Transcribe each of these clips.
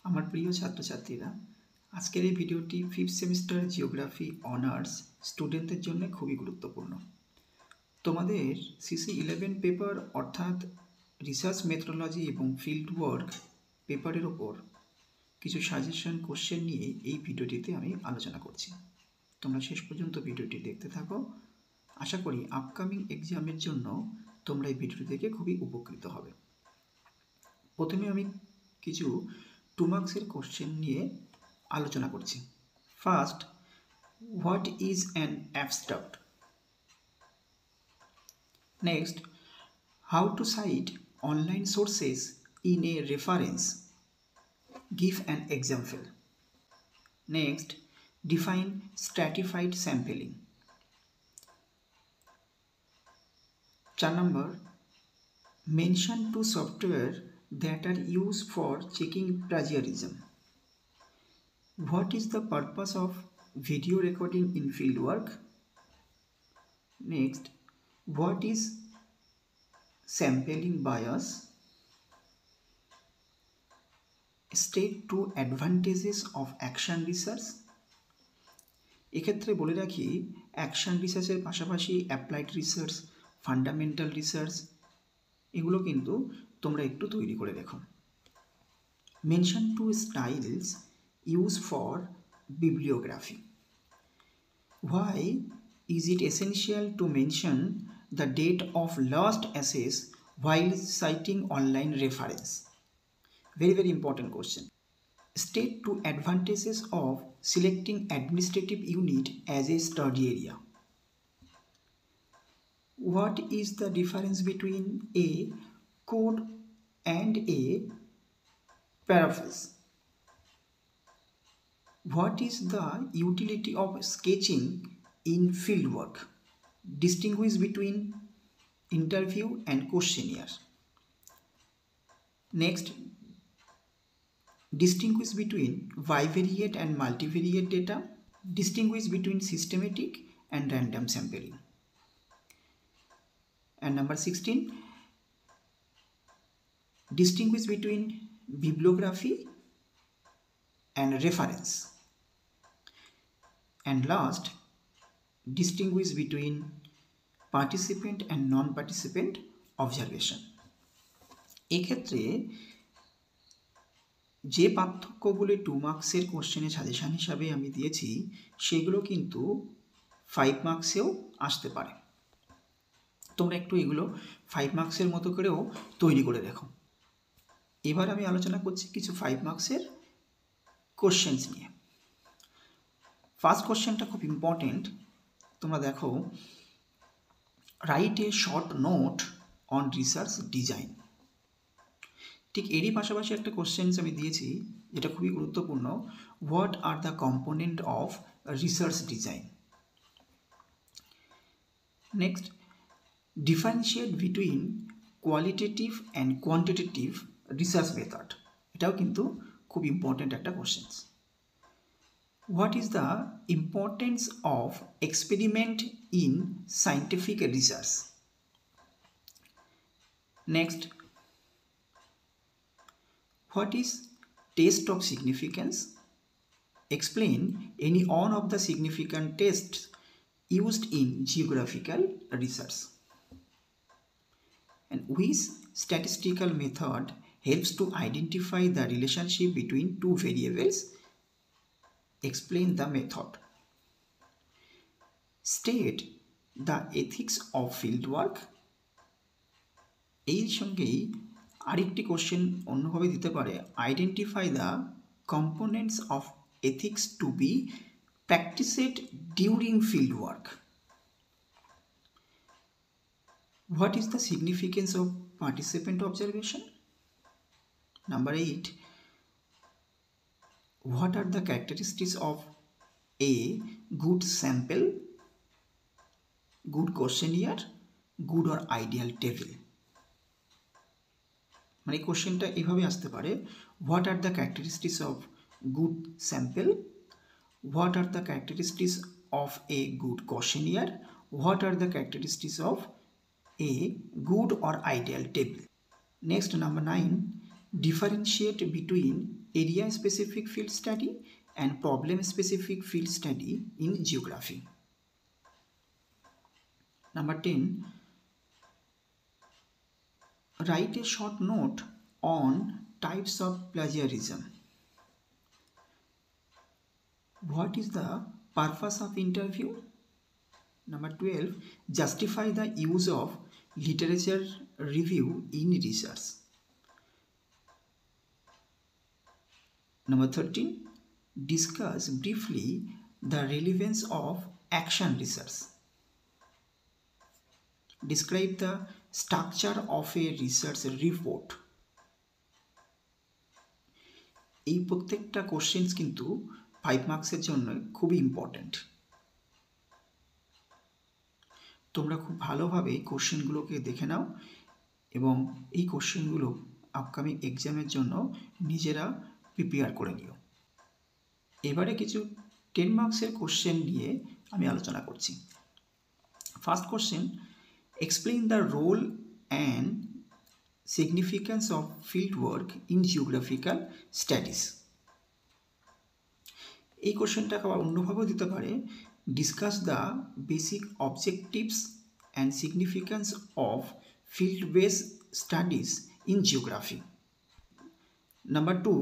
আমার প্রিয় ছাত্রছাত্রীরা, আজকের এই ভিডিওটি 5th সেমিস্টার জিওগ্রাফি অনার্স স্টুডেন্টদের জন্য খুবই গুরুত্বপূর্ণ। তোমাদের CC11 পেপার অর্থাৎ রিসার্চ মেথোডোলজি এবং ফিল্ড ওয়ার্ক পেপারের ওপর কিছু সাজেশন কোশ্চেন নিয়ে এই ভিডিওটিতে আমি আলোচনা করছি। তোমরা শেষ পর্যন্ত ভিডিওটি দেখতে থাকো। আশা করি আপকামিং এক্সামের জন্য তোমরা এই ভিডিওটি দেখে খুবই উপকৃত হবে। প্রথমে আমি কিছু 2 মার্কসের কোশ্চেন নিয়ে আলোচনা করছি। First, what is an abstract? Next, how to cite online sources in a reference? Give an example. Next, define stratified sampling. 4 number, mention 2 software that are used for checking plagiarism. What is the purpose of video recording in fieldwork? Next, what is sampling bias? State 2 advantages of action research. এক্ষেত্রে বলে রাখি, action রিসার্চের পাশাপাশি applied research, fundamental research এগুলো কিন্তু তোমরা একটু তৈরি করে রেখো। Mention 2 styles use for bibliography. Why is it essential to mention the date of last access while citing online reference? Very, very important question. State 2 advantages of selecting administrative unit as a study area. What is the difference between a code and a paraphrase? What is the utility of sketching in fieldwork? Distinguish between interview and questionnaire. Next, distinguish between bivariate and multivariate data. Distinguish between systematic and random sampling. And number 16, distinguish between bibliography and reference. And last, distinguish between participant and non-participant observation. এক্ষেত্রে যে পার্থক্যগুলি 2 মার্কসের কোশ্চেনে suggestion হিসাবে আমি দিয়েছি সেগুলো কিন্তু 5 মার্কসেও আসতে পারে। তোমরা একটু এগুলো 5 মার্কসের মতো করেও তৈরি করে দেখো। এবার আমি আলোচনা করছি কিছু 5 মার্কসের কোশ্চেন্স নিয়ে। ফার্স্ট কোশ্চেনটা খুব ইম্পর্টেন্ট। তোমরা দেখো, write a short note on research design. ঠিক এরই পাশাপাশি একটা কোশ্চেন্স আমি দিয়েছি যেটা খুবই গুরুত্বপূর্ণ। What are the component of research design? Next, differentiate between qualitative and quantitative research method. এটাও কিন্তু খুব ইম্পর্টেন্ট একটা question. What is the importance of experiment in scientific research? Next, what is test of significance? Explain any one of the significant tests used in geographical research. And which statistical method helps to identify the relationship between 2 variables? Explain the method. State the ethics of fieldwork. এর সঙ্গেই আরেকটি question অন্যভাবে দিতে পারে, identify the components of ethics to be practised during fieldwork. What is the significance of participant observation? Number 8, what are the characteristics of a good sample, good questionnaire, good or ideal table? মানে কোশ্চেনটা এভাবে আসতে পারে, what are the characteristics of good sample, what are the characteristics of a good questionnaire, what are the characteristics of a good or ideal table? Next, number 9, differentiate between area specific field study and problem specific field study in geography. Number 10, write a short note on types of plagiarism. What is the purpose of interview? Number 12, justify the use of literature review in research. Number 13, discuss briefly the relevance of action research. Describe the structure of a research report. এই প্রত্যেকটা questions কিন্তু 5 মার্কসের জন্য খুবই important. তোমরা খুব ভালোভাবে এই কোশ্চেনগুলোকে দেখে নাও এবং এই কোশ্চেনগুলো আপকামিং এক্সামের জন্য নিজেরা প্রিপেয়ার করে নিও। এবারে কিছু 10 মার্কসের কোশ্চেন নিয়ে আমি আলোচনা করছি। First question, explain the role and significance of field work in geographical studies. এই কোশ্চেনটাকে আবার অন্যভাবেও দিতে পারে, discuss the basic objectives and significance of field-based studies in geography. Number 2,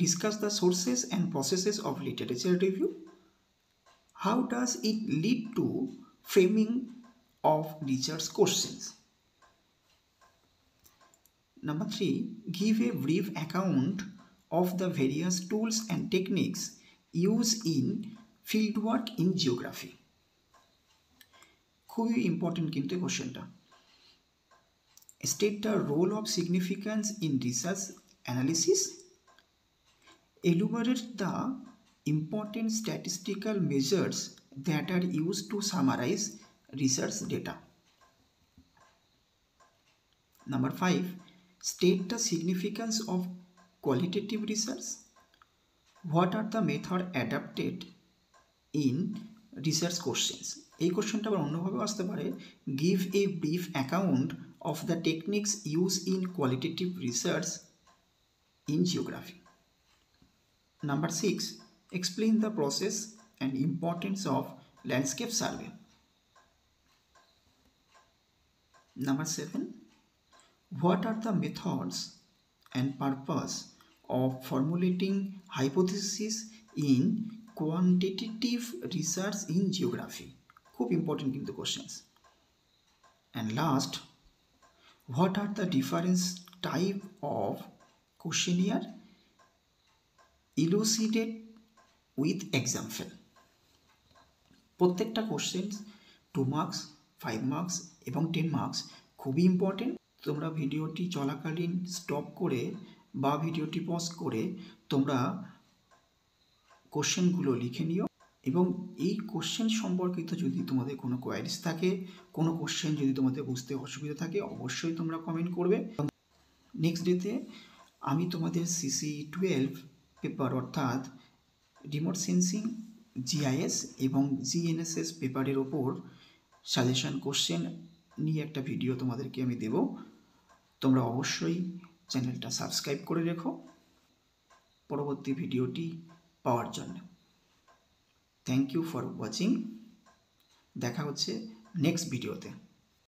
discuss the sources and processes of literature review. How does it lead to framing of research questions? Number 3, give a brief account of the various tools and techniques used in fieldwork in geography. খুবই important কিন্তু কোশ্চেনটা। State the role of significance in research analysis. Enumerate the important statistical measures that are used to summarize research data. Number 5, state the significance of qualitative research. What are the methods adapted in research questions? এই কোশ্চেনটা আবার অন্যভাবে আসতে পারে, give a brief account of the techniques used in qualitative research in geography. Number 6, explain the process and importance of landscape survey. Number 7, what are the methods and purpose of formulating hypotheses in quantitative research in geography? খুব important কিন্তু questions. And last, what are the different type of questionnaire? Elucidate with example. প্রত্যেকটা questions 2 marks, 5 marks এবং 10 marks খুবই important. তোমরা ভিডিওটি চলাকালীন stop করে বা ভিডিওটি পজ করে তোমরা কোশ্চেনগুলো লিখে নিও এবং এই কোশ্চেন সম্পর্কিত যদি তোমাদের কোনো কোয়ারিজ থাকে, কোনো কোশ্চেন যদি তোমাদের বুঝতে অসুবিধা থাকে, অবশ্যই তোমরা কমেন্ট করবে। নেক্সট ডেতে আমি তোমাদের CC12 পেপার অর্থাৎ রিমোট সেন্সিং, GIS এবং GNSS পেপারের ওপর সাজেশন কোশ্চেন নিয়ে একটা ভিডিও তোমাদেরকে আমি দেব। তোমরা অবশ্যই চ্যানেলটা সাবস্ক্রাইব করে রেখো পরবর্তী ভিডিওটি পাওয়ার জন্য। Thank you for watching. দেখা হচ্ছে নেক্সট ভিডিওতে।